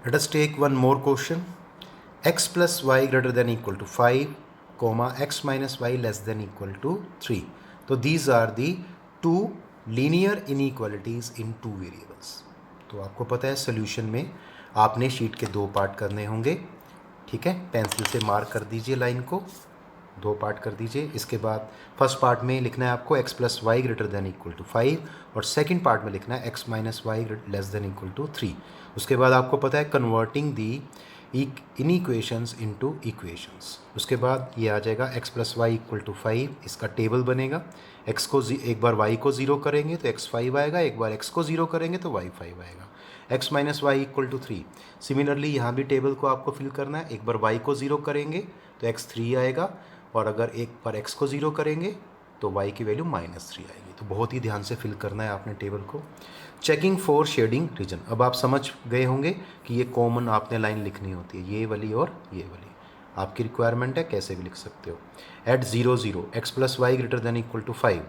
Let us take one more question. X plus y greater than equal to 5, comma x minus y less than equal to 3. तो these are the two linear inequalities in two variables. तो आपको पता है solution में आपने sheet के दो part करने होंगे, ठीक है. पेंसिल से मार्क कर दीजिए लाइन को, दो पार्ट कर दीजिए. इसके बाद फर्स्ट पार्ट में लिखना है आपको x plus y greater than equal to 5 और सेकंड पार्ट में लिखना है x minus y less than equal to 3. उसके बाद आपको पता है converting the in equations into equations. उसके बाद ये आ जाएगा x plus y equal to 5, इसका टेबल बनेगा. x को एक बार y को 0 करेंगे तो x 5 आएगा, एक बार x को 0 करेंगे तो y 5 आएगा. x minus y equal to 3. Similarly यहाँ भी टेबल को आपको फिल करना है. एक बार y को 0 करेंगे तो x 3 आएगा और अगर एक बार x को 0 करेंगे तो y की वैल्यू -3 आएगी. तो बहुत ही ध्यान से फिल करना है आपने टेबल को. Checking for shading region. अब आप समझ गए होंगे कि ये कॉमन आपने लाइन लिखनी होती है, ये वाली और ये वाली. आपकी रिक्वायरमेंट है, कैसे भी लिख सकते हो. At 0 0 x plus y greater than equal to 5.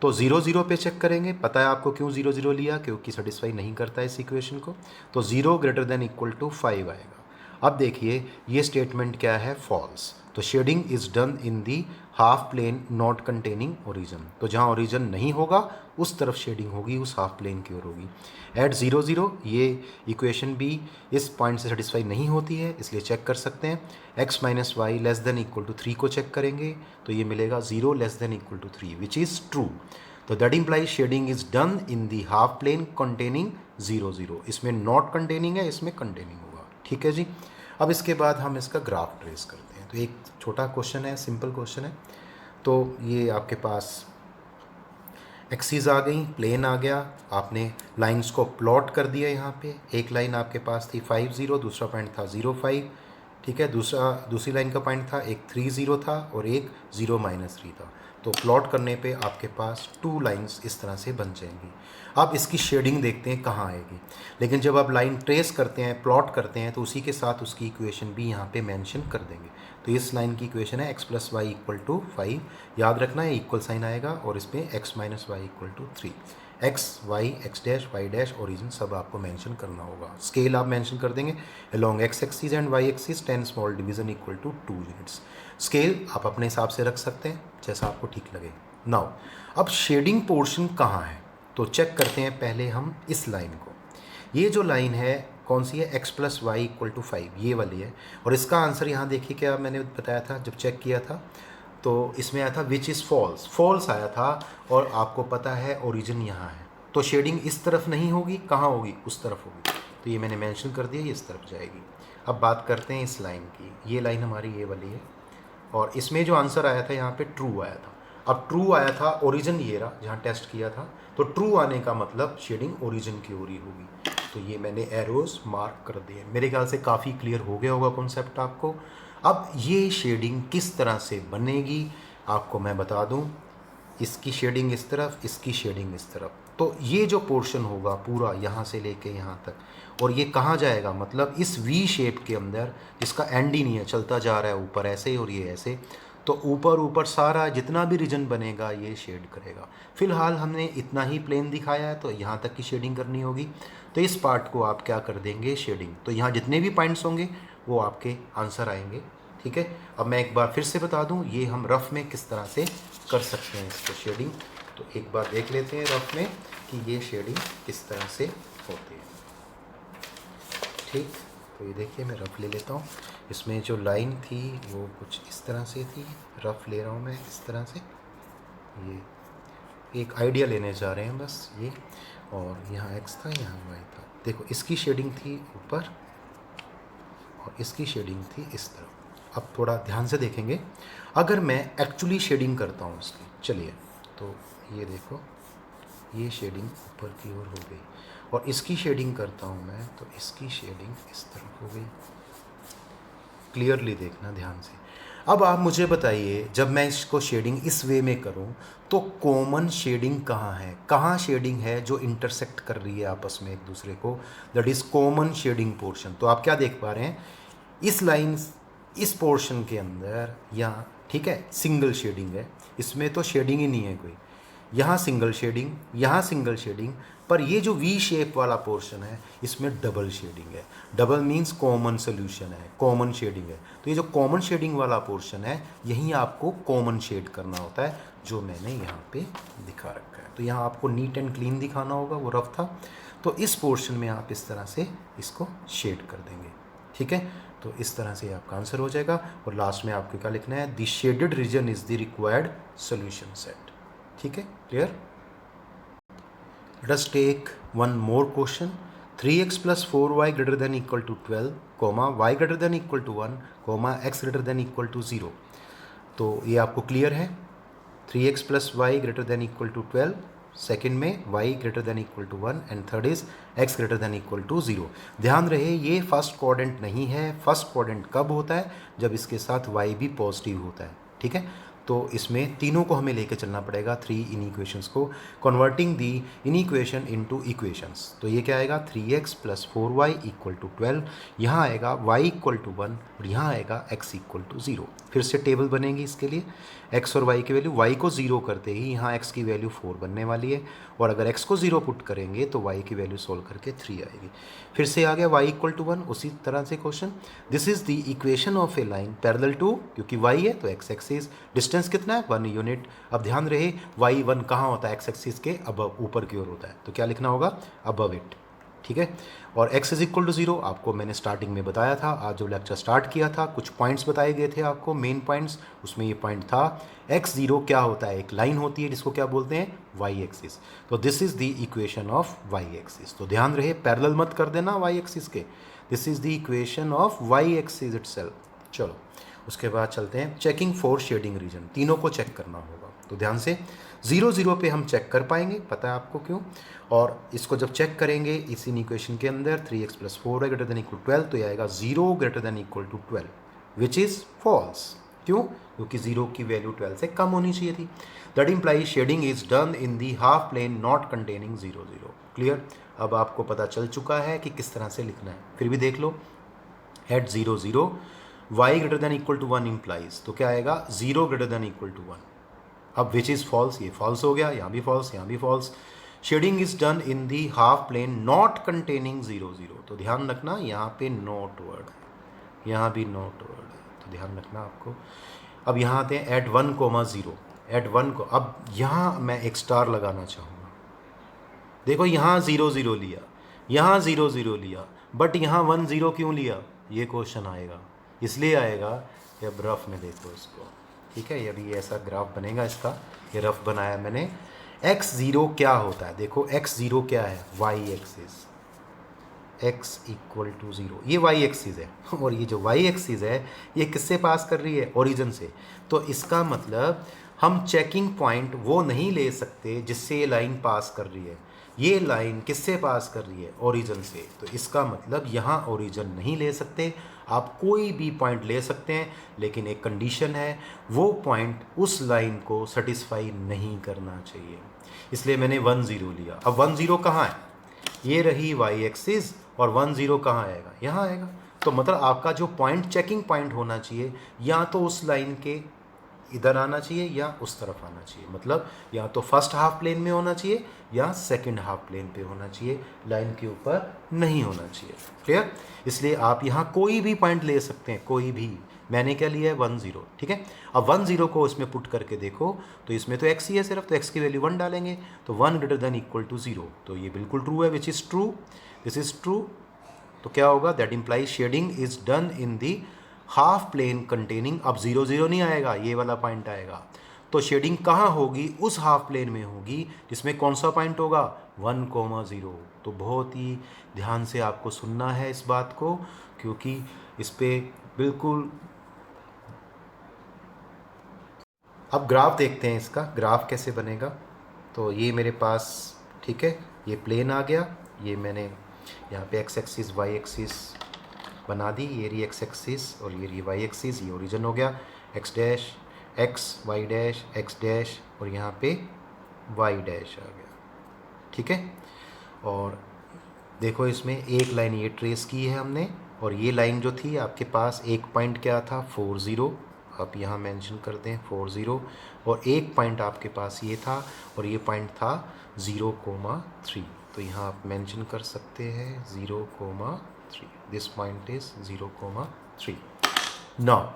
तो 0 0 पे चेक करेंगे. पता है आपको क्यों 0 0 लिया, क्योंकि सेटिस्फाई नहीं करता है इस इक्वेशन को. तो 0 ग्रेटर देन इक्वल टू 5 आएगा. अब देखिए ये स्टेटमेंट क्या है, फॉल्स. तो shading is done in the half plane not containing origin. तो जहाँ ओरिजिन नहीं होगा उस तरफ शेडिंग होगी, उस हाफ प्लेन की ओर होगी. एट 0 0 ये इक्वेशन भी इस पॉइंट से सेटिस्फाई नहीं होती है, इसलिए चेक कर सकते हैं. x minus y less than equal to 3 को चेक करेंगे तो ये मिलेगा 0 less than equal to 3 which is true. तो that implies shading is done in the half plane containing 0 0. इसमें नॉट कंटेनिंग है, इसमें कंटेनिंग होगा. ठीक है जी. अब इसके बाद हम इसका ग्राफ ट्रेस करते हैं. तो एक छोटा क्वेश्चन है, सिंपल क्वेश्चन है. तो ये आपके पास एक्सिस आ गई, प्लेन आ गया, आपने लाइंस को प्लॉट कर दिया. यहाँ पे एक लाइन आपके पास थी 5 0, दूसरा पॉइंट था 0 5, ठीक है. दूसरी लाइन का पॉइंट था एक 3 0 था और एक 0 -3 था. तो प्लॉट करने पे आपके पास टू लाइंस इस तरह से बन जाएंगी. अब इसकी शेडिंग देखते हैं कहाँ आएगी. लेकिन जब आप लाइन ट्रेस करते हैं, प्लॉट करते हैं, तो उसी के साथ उसकी इक्वेशन भी यहाँ पे मेंशन कर देंगे. तो इस लाइन की इक्वेशन है x plus y equal to 5. याद रखना है इक्वल साइन आएगा और इसमें x minus y equal to 3. x y x dash y dash origin सब आपको मेंशन करना होगा. स्केल आप मेंशन कर देंगे along x axis and y axis 10 small division equal to 2 units. Scale आप अपने हिसाब से रख सकते हैं जैसा आपको ठीक लगे. नाउ अब शेडिंग पोर्शन कहाँ है तो चेक करते हैं पहले हम इस लाइन को. ये जो लाइन है कौन सी है, x plus y equal to 5, ये वाली है. और इसका आंसर यहाँ देखिए क्या मैंने बताया था जब चेक किया था, तो इसमें आया था विच इज़ फॉल्स. फॉल्स आया था और आपको पता है ओरिजिन यहाँ है. तो शेडिंग इस तरफ नहीं होगी, कहाँ होगी, उस तरफ होगी. तो ये मैंने मेंशन कर दिया, ये इस तरफ जाएगी. अब बात करते हैं इस लाइन की. ये लाइन हमारी ये वाली है और इसमें जो आंसर आया था यहाँ पे ट्रू आया था. अब ट्रू आया था, ओरिजिन ये रहा जहाँ टेस्ट किया था. तो ट्रू आने का मतलब शेडिंग ओरिजिन की ओर ही होगी. तो ये मैंने एरोस मार्क कर दिए. मेरे ख्याल से काफ़ी क्लियर हो गया होगा कॉन्सेप्ट आपको. अब ये शेडिंग किस तरह से बनेगी आपको मैं बता दूं. इसकी शेडिंग इस तरफ, इसकी शेडिंग इस तरफ. तो ये जो पोर्शन होगा पूरा यहाँ से लेके यहाँ तक, और ये कहाँ जाएगा, मतलब इस वी शेप के अंदर जिसका एंड ही नहीं है, चलता जा रहा है ऊपर ऐसे और ये ऐसे. तो ऊपर ऊपर सारा जितना भी रीजन बनेगा ये शेड करेगा. फिलहाल हमने इतना ही प्लेन दिखाया है तो यहाँ तक की शेडिंग करनी होगी. तो इस पार्ट को आप क्या कर देंगे, शेडिंग. तो यहाँ जितने भी पॉइंट्स होंगे वो आपके आंसर आएंगे. ठीक है. अब मैं एक बार फिर से बता दूँ ये हम रफ़ में किस तरह से कर सकते हैं इसको शेडिंग. तो एक बार देख लेते हैं रफ़ में कि ये शेडिंग किस तरह से होती है. ठीक. तो ये देखिए मैं रफ़ ले लेता हूँ. इसमें जो लाइन थी वो कुछ इस तरह से थी, रफ़ ले रहा हूँ मैं इस तरह से. ये एक आइडिया लेने जा रहे हैं बस ये. और यहाँ x था, यहाँ y था. देखो इसकी शेडिंग थी ऊपर और इसकी शेडिंग थी इस तरफ. अब थोड़ा ध्यान से देखेंगे. अगर मैं एक्चुअली शेडिंग करता हूँ इसकी, चलिए, तो ये देखो ये शेडिंग ऊपर की ओर हो गई और इसकी शेडिंग करता हूँ मैं तो इसकी शेडिंग इस तरफ हो गई. क्लियरली देखना ध्यान से. अब आप मुझे बताइए जब मैं इसको शेडिंग इस वे में करूं तो कॉमन शेडिंग कहाँ है, कहाँ शेडिंग है जो इंटरसेक्ट कर रही है आपस में एक दूसरे को, that is common shading portion. तो आप क्या देख पा रहे हैं, इस लाइन इस पोर्शन के अंदर यहाँ, ठीक है, सिंगल शेडिंग है. इसमें तो शेडिंग ही नहीं है कोई. यहाँ सिंगल शेडिंग, यहाँ सिंगल शेडिंग, पर ये जो वी शेप वाला पोर्शन है इसमें डबल शेडिंग है। डबल मीन्स कॉमन सोल्यूशन है, कॉमन शेडिंग है। तो ये जो कॉमन शेडिंग वाला पोर्शन है यहीं आपको कॉमन शेड करना होता है, जो मैंने यहाँ पे दिखा रखा है। तो यहाँ आपको नीट एंड क्लीन दिखाना होगा, वो रफ था। तो इस पोर्शन में आप इस तरह से इसको शेड कर देंगे, ठीक है। तो इस तरह से आपका आंसर हो जाएगा। और लास्ट में आपको क्या लिखना है, the shaded region is the required solution set, ठीक है, clear. Let us take one more question. 3x plus 4y greater than equal to 12, y greater than equal to 1, x greater than equal to 0। तो ये आपको clear है। 3x plus y greater than equal to 12, second में y greater than equal to 1 and third is x greater than equal to 0। ध्यान रहे ये first quadrant नहीं है। फर्स्ट क्वाड्रेंट कब होता है, जब इसके साथ y भी पॉजिटिव होता है, ठीक है। तो इसमें तीनों को हमें लेके चलना पड़ेगा, 3 इन इक्वेशंस को, converting the in equation into equations. तो ये क्या आएगा, 3x plus 4y equal to 12, यहाँ आएगा y इक्वल टू 1 और यहाँ आएगा x इक्वल टू 0। फिर से टेबल बनेगी इसके लिए, x और y की वैल्यू, y को 0 करते ही यहाँ x की वैल्यू 4 बनने वाली है, और अगर x को 0 पुट करेंगे तो y की वैल्यू सोल्व करके 3 आएगी। फिर से आ गया y इक्वल टू 1, उसी तरह से question, this is the equation of a line parallel to, क्योंकि y है तो x एक्सिस, डिस्टेंस कितना है 1 यूनिट। अब ध्यान रहे y1 कहाँ होता है, x एक्सिस के अबव, ऊपर की ओर होता है, तो क्या लिखना होगा, अबव इट, ठीक है। और x इज इक्वल टू 0 आपको मैंने स्टार्टिंग में बताया था, आज जो लेक्चर स्टार्ट किया था कुछ पॉइंट्स बताए गए थे आपको, मेन पॉइंट्स, उसमें ये पॉइंट था x0 क्या होता है, एक लाइन होती है जिसको क्या बोलते हैं, y एक्सिस। तो this is the equation of y axis. तो ध्यान रहे पैरेलल मत कर देना y एक्सिस के, this is the equation of y axis itself. चलो उसके बाद चलते हैं चेकिंग फॉर शेडिंग रीजन, तीनों को चेक करना होगा। तो ध्यान से 0 0 पे हम चेक कर पाएंगे, पता है आपको क्यों। और इसको जब चेक करेंगे इसी इक्वेशन के अंदर 3x plus 4y greater than equal to 12, तो ये आएगा 0 greater than equal to 12, which is false. क्यों, क्योंकि 0 की वैल्यू 12 से कम होनी चाहिए थी। That implies shading is done in the half plane not containing 0 0। Clear, अब आपको पता चल चुका है कि किस तरह से लिखना है। फिर भी देख लो, eight 0 0 y greater than equal to 1 implies, तो क्या आएगा 0 greater than equal to 1। अब विच इज़ फॉल्स, ये फॉल्स हो गया, यहाँ भी फॉल्स, यहाँ भी false. Shading is done in the half plane not containing 0 0, तो ध्यान रखना यहाँ पे नॉट वर्ड है, यहाँ भी नॉट वर्ड है, तो ध्यान रखना आपको। अब यहाँ आते हैं एट 1 0, एट 1 को, अब यहाँ मैं एक स्टार लगाना चाहूँगा। देखो यहाँ 0 0 लिया, यहाँ 0 0 लिया, बट यहाँ 1 0 क्यों लिया, ये क्वेश्चन आएगा, इसलिए आएगा। अब रफ में देखो इसको, ठीक है, ये अभी ऐसा ग्राफ बनेगा इसका, ये रफ बनाया मैंने। x0 क्या होता है, देखो x0 क्या है, y axis, x equal to 0, ये y एक्सिस है, और ये जो y एक्सिस है ये किससे पास कर रही है, ओरिजिन से। तो इसका मतलब हम चेकिंग पॉइंट वो नहीं ले सकते जिससे ये लाइन पास कर रही है, ये लाइन किससे पास कर रही है, ओरिजिन से। तो इसका मतलब यहाँ ओरिजिन नहीं ले सकते, आप कोई भी पॉइंट ले सकते हैं, लेकिन एक कंडीशन है, वो पॉइंट उस लाइन को सेटिस्फाई नहीं करना चाहिए, इसलिए मैंने 1 0 लिया। अब 1 0 कहाँ है, ये रही y एक्सिस, और 1 0 कहाँ आएगा, यहाँ आएगा। तो मतलब आपका जो पॉइंट चेकिंग पॉइंट होना चाहिए या तो उस लाइन के इधर आना चाहिए या उस तरफ आना चाहिए, मतलब या तो फर्स्ट हाफ प्लेन में होना चाहिए या सेकंड हाफ प्लेन पे होना चाहिए, लाइन के ऊपर नहीं होना चाहिए। क्लियर, इसलिए आप यहाँ कोई भी पॉइंट ले सकते हैं, कोई भी। मैंने क्या लिया है 1 0, ठीक है। अब 1 0 को इसमें पुट करके देखो, तो इसमें तो x ही है सिर्फ, तो x की वैल्यू 1 डालेंगे, तो 1 greater than equal to 0, तो ये बिल्कुल ट्रू है, which is true, this is true. तो क्या होगा, that implies shading is done in the half plane containing, अब 0 0 नहीं आएगा, ये वाला पॉइंट आएगा। तो शेडिंग कहाँ होगी, उस हाफ प्लेन में होगी जिसमें कौन सा पॉइंट होगा, 1 0। तो बहुत ही ध्यान से आपको सुनना है इस बात को, क्योंकि इस पे बिल्कुल। अब ग्राफ देखते हैं, इसका ग्राफ कैसे बनेगा। तो ये मेरे पास, ठीक है, ये प्लेन आ गया, ये मैंने यहाँ पे x एक्सिस y एक्सिस बना दी, ये रही x एक्सिस और ये रही y एक्सिस, ये ओरिजिन हो गया, x dash x y dash x dash और यहाँ पे y डैश आ गया, ठीक है। और देखो इसमें एक लाइन ये ट्रेस की है हमने, और ये लाइन जो थी आपके पास, एक पॉइंट क्या था 4 0, आप यहाँ मेंशन करते हैं 4 0, और एक पॉइंट आपके पास ये था, और ये पॉइंट था 0 3। तो यहाँ आप मेंशन कर सकते हैं 0,3, दिस पॉइंट इज 0,3। नाउ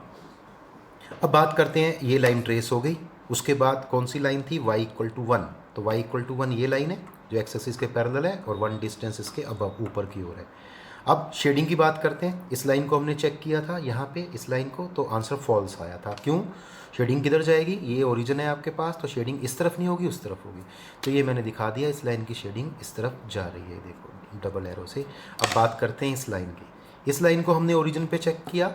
अब बात करते हैं, ये लाइन ट्रेस हो गई, उसके बाद कौन सी लाइन थी, y इक्वल टू 1, तो y इक्वल टू 1 ये लाइन है जो एक्स एक्सिस के पैरेलल है और 1 डिस्टेंस इसके अबव ऊपर की ओर है। अब शेडिंग की बात करते हैं, इस लाइन को हमने चेक किया था यहाँ पे, इस लाइन को, तो आंसर फॉल्स आया था। क्यों? शेडिंग किधर जाएगी, ये ओरिजिन है आपके पास, तो शेडिंग इस तरफ नहीं होगी उस तरफ होगी, तो ये मैंने दिखा दिया, इस लाइन की शेडिंग इस तरफ जा रही है, देखो डबल एरो से। अब बात करते हैं इस लाइन की, इस लाइन को हमने ओरिजिन पे चेक किया,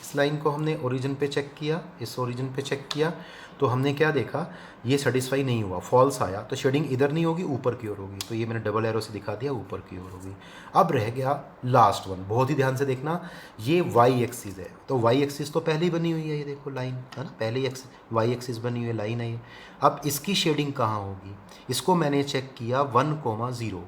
इस लाइन को हमने ओरिजिन पे चेक किया, इस ओरिजिन पे चेक किया, तो हमने क्या देखा, ये सेटिस्फाई नहीं हुआ, फॉल्स आया, तो शेडिंग इधर नहीं होगी ऊपर की ओर होगी, तो ये मैंने डबल एरो से दिखा दिया, ऊपर की ओर होगी। अब रह गया लास्ट वन, बहुत ही ध्यान से देखना, ये वाई एक्सिस है, तो वाई एक्सिस तो पहले ही बनी हुई है, ये देखो लाइन है ना, पहले ही वाई एक्सिस बनी हुई है, लाइन है ये। अब इसकी शेडिंग कहाँ होगी, इसको मैंने चेक किया 1,0,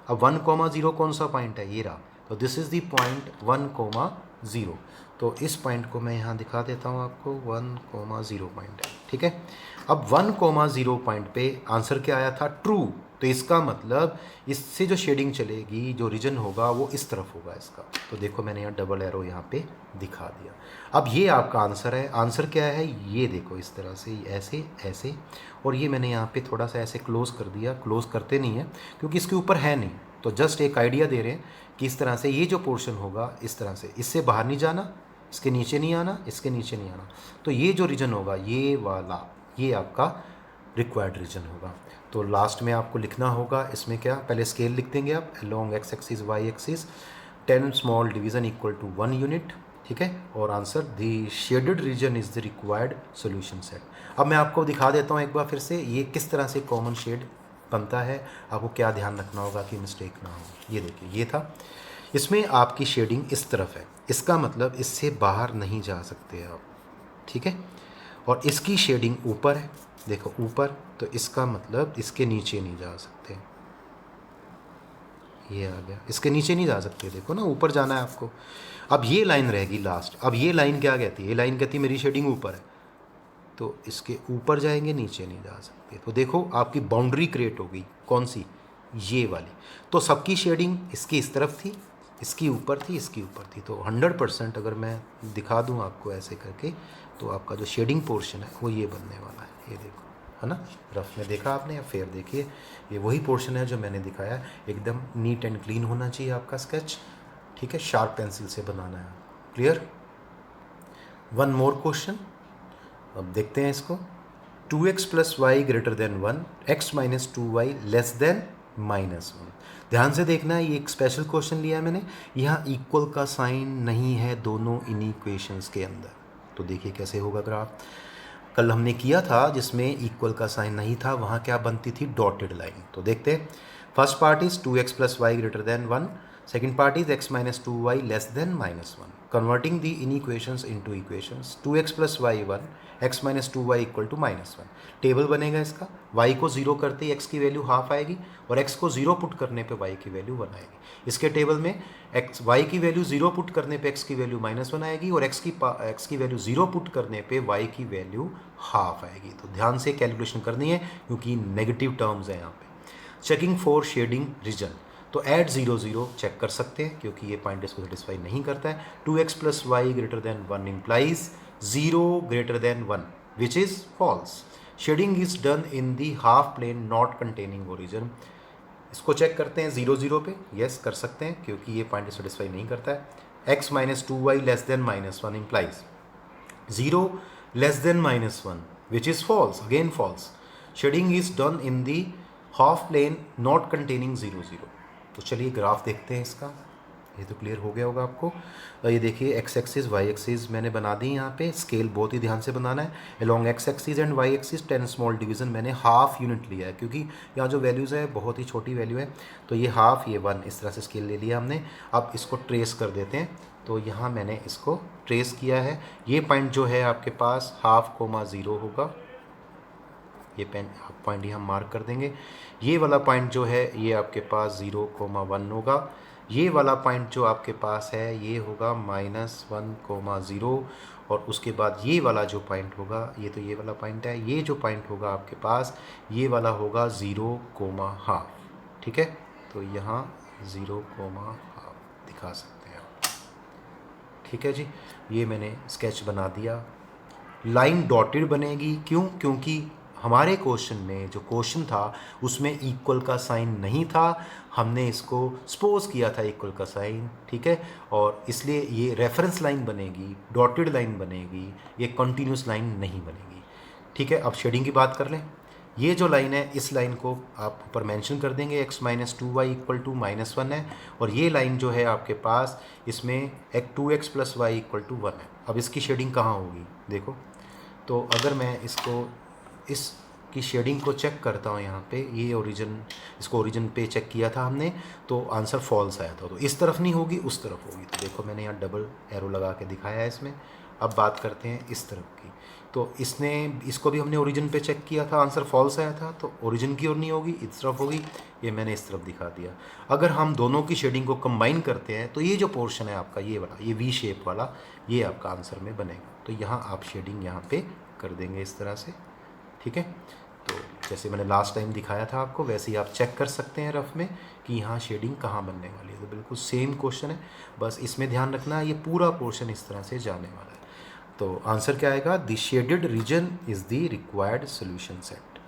अब 1,0 कौन सा पॉइंट है, ये रहा, तो दिस इज़ द पॉइंट 1,0, तो इस पॉइंट को मैं यहाँ दिखा देता हूँ आपको, 1,0 पॉइंट है, ठीक है। अब 1,0 पॉइंट पे आंसर क्या आया था, ट्रू, तो इसका मतलब इससे जो शेडिंग चलेगी, जो रीजन होगा वो इस तरफ होगा इसका, तो देखो मैंने यहाँ डबल एरो यहाँ पे दिखा दिया। अब ये आपका आंसर है, आंसर क्या है, ये देखो इस तरह से, ऐसे ऐसे, और ये मैंने यहाँ पे थोड़ा सा ऐसे क्लोज कर दिया, क्लोज करते नहीं है क्योंकि इसके ऊपर है नहीं, तो जस्ट एक आइडिया दे रहे हैं कि इस तरह से ये जो पोर्शन होगा इस तरह से, इससे बाहर नहीं जाना, इसके नीचे नहीं आना, इसके नीचे नहीं आना, तो ये जो रीजन होगा ये वाला, ये आपका रिक्वायर्ड रीजन होगा। तो लास्ट में आपको लिखना होगा इसमें क्या, पहले स्केल लिख देंगे आप, along x axis y axis 10 small division equal to 1 unit, ठीक है, और answer the shaded region is the required solution set. अब मैं आपको दिखा देता हूँ एक बार फिर से, ये किस तरह से कॉमन शेड बनता है, आपको क्या ध्यान रखना होगा कि मिस्टेक ना हो। ये देखिए, ये था, इसमें आपकी शेडिंग इस तरफ है, इसका मतलब इससे बाहर नहीं जा सकते आप, ठीक है, और इसकी शेडिंग ऊपर है, देखो ऊपर, तो इसका मतलब इसके नीचे नहीं जा सकते, ये आ गया, इसके नीचे नहीं जा सकते, देखो ना, ऊपर जाना है आपको। अब ये लाइन रहेगी लास्ट, अब ये लाइन क्या कहती है, ये लाइन कहती है मेरी शेडिंग ऊपर है, तो इसके ऊपर जाएंगे, नीचे नहीं जा सकते, तो देखो आपकी बाउंड्री क्रिएट हो गई, कौन सी, ये वाली, तो सबकी शेडिंग इसकी इस तरफ थी, इसकी ऊपर थी, इसकी ऊपर थी, तो 100% अगर मैं दिखा दूं आपको ऐसे करके, तो आपका जो शेडिंग पोर्शन है वो ये बनने वाला है, ये देखो, है ना, रफ में देखा आपने, या फिर देखिए ये वही पोर्शन है जो मैंने दिखाया, एकदम नीट एंड क्लीन होना चाहिए आपका स्केच, ठीक है, शार्प पेंसिल से बनाना है, क्लियर। वन मोर क्वेश्चन, अब देखते हैं इसको, 2x plus y greater than 1, x minus 2y less than -1। ध्यान से देखना है, ये एक स्पेशल क्वेश्चन लिया है मैंने, यहाँ इक्वल का साइन नहीं है दोनों इन इक्वेशंस के अंदर, तो देखिए कैसे होगा ग्राफ। कल हमने किया था जिसमें इक्वल का साइन नहीं था, वहाँ क्या बनती थी, डॉटेड लाइन। तो देखते हैं, first part is 2x plus y greater than 1, second part is x minus 2y less than -1. Converting the inequations into equations, 2x plus y1, x minus 2y equal to -1. Table बनेगा इसका, y को 0 करते ही x की value half आएगी और x को 0 put करने पे y की वैल्यू 1 आएगी। इसके टेबल में y की वैल्यू 0 पुट करने पे x की वैल्यू -1 आएगी और x की वैल्यू 0 पुट करने पे y की वैल्यू हाफ आएगी। तो ध्यान से कैलकुलेशन करनी है क्योंकि नेगेटिव टर्म्स है यहाँ पे। चेकिंग फॉर शेडिंग रीजन, तो ऐड 0 0 चेक कर सकते हैं क्योंकि ये पॉइंट इसको सेटिस्फाई नहीं करता है। 2x plus y greater than 1 implies 0 greater than 1 which is false. Shading is done in the half plane not containing origin. इसको चेक करते हैं 0 0 पे, यस कर सकते हैं क्योंकि ये पॉइंट सेटिस्फाई नहीं करता है। x minus 2y less than -1 implies 0 less than -1 which is false, again false. Shading is done in the half plane not containing 0 0। तो चलिए ग्राफ देखते हैं इसका, ये तो क्लियर हो गया होगा आपको। ये देखिए एक्स एक्सिस वाई एक्सिस मैंने बना दी यहाँ पे, स्केल बहुत ही ध्यान से बनाना है। Along x axis and y axis 10 small division मैंने हाफ यूनिट लिया है क्योंकि यहाँ जो वैल्यूज़ है बहुत ही छोटी वैल्यू है, तो ये हाफ, ये 1, इस तरह से स्केल ले लिया हमने। अब इसको ट्रेस कर देते हैं, तो यहाँ मैंने इसको ट्रेस किया है। ये पॉइंट जो है आपके पास 0.5 होगा, ये पॉइंट यहाँ मार्क कर देंगे। ये वाला पॉइंट जो है ये आपके पास 0,1 होगा। ये वाला पॉइंट जो आपके पास है ये होगा -1,0 और उसके बाद ये वाला जो पॉइंट होगा, ये तो ये वाला पॉइंट है, ये जो पॉइंट होगा आपके पास ये वाला होगा 0,1/2, ठीक है। तो यहाँ 0,5 दिखा सकते हैं आप। ठीक है जी, ये मैंने स्केच बना दिया। लाइन डॉटेड बनेगी, क्यों? क्योंकि हमारे क्वेश्चन में जो क्वेश्चन था उसमें इक्वल का साइन नहीं था, हमने इसको सपोज किया था इक्वल का साइन। ठीक है, और इसलिए ये रेफरेंस लाइन बनेगी, डॉटेड लाइन बनेगी, ये कंटिन्यूस लाइन नहीं बनेगी। ठीक है, अब शेडिंग की बात कर लें। ये जो लाइन है, इस लाइन को आप ऊपर मेंशन कर देंगे, x minus 2y equal to -1 है, और ये लाइन जो है आपके पास, इसमें एक 2x plus y equal to 1 है। अब इसकी शेडिंग कहाँ होगी देखो, तो अगर मैं इसकी शेडिंग को चेक करता हूँ यहाँ पे, ये इसको ओरिजिन पे चेक किया था हमने, तो आंसर फॉल्स आया था। तो इस तरफ नहीं होगी, उस तरफ होगी। तो देखो मैंने यहाँ डबल एरो लगा के दिखाया है इसमें। अब बात करते हैं इस तरफ की, तो इसको भी हमने ओरिजिन पे चेक किया था, आंसर फॉल्स आया था, तो ओरिजिन की ओर नहीं होगी, इस तरफ होगी। ये मैंने इस तरफ दिखा दिया। अगर हम दोनों की शेडिंग को कंबाइन करते हैं तो ये जो पोर्शन है आपका, ये वाला, ये वी शेप वाला, ये आपका आंसर में बनेगा। तो यहाँ आप शेडिंग यहाँ पे कर देंगे इस तरह से। ठीक है, तो जैसे मैंने लास्ट टाइम दिखाया था आपको, वैसे ही आप चेक कर सकते हैं रफ में कि यहाँ शेडिंग कहाँ बनने वाली है। तो बिल्कुल सेम क्वेश्चन है, बस इसमें ध्यान रखना है ये पूरा पोर्शन इस तरह से जाने वाला है। तो आंसर क्या आएगा? The shaded region is the required solution set.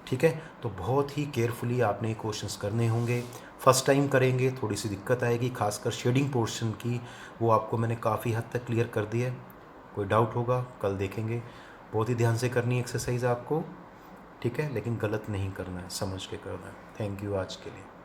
ठीक है, तो बहुत ही केयरफुली आपने क्वेश्चंस करने होंगे। फर्स्ट टाइम करेंगे थोड़ी सी दिक्कत आएगी, खासकर शेडिंग पोर्शन की, वो आपको मैंने काफ़ी हद तक क्लियर कर दिया है। कोई डाउट होगा कल देखेंगे। बहुत ही ध्यान से करनी है एक्सरसाइज आपको। ठीक है, लेकिन गलत नहीं करना है, समझ के करना है। थैंक यू आज के लिए।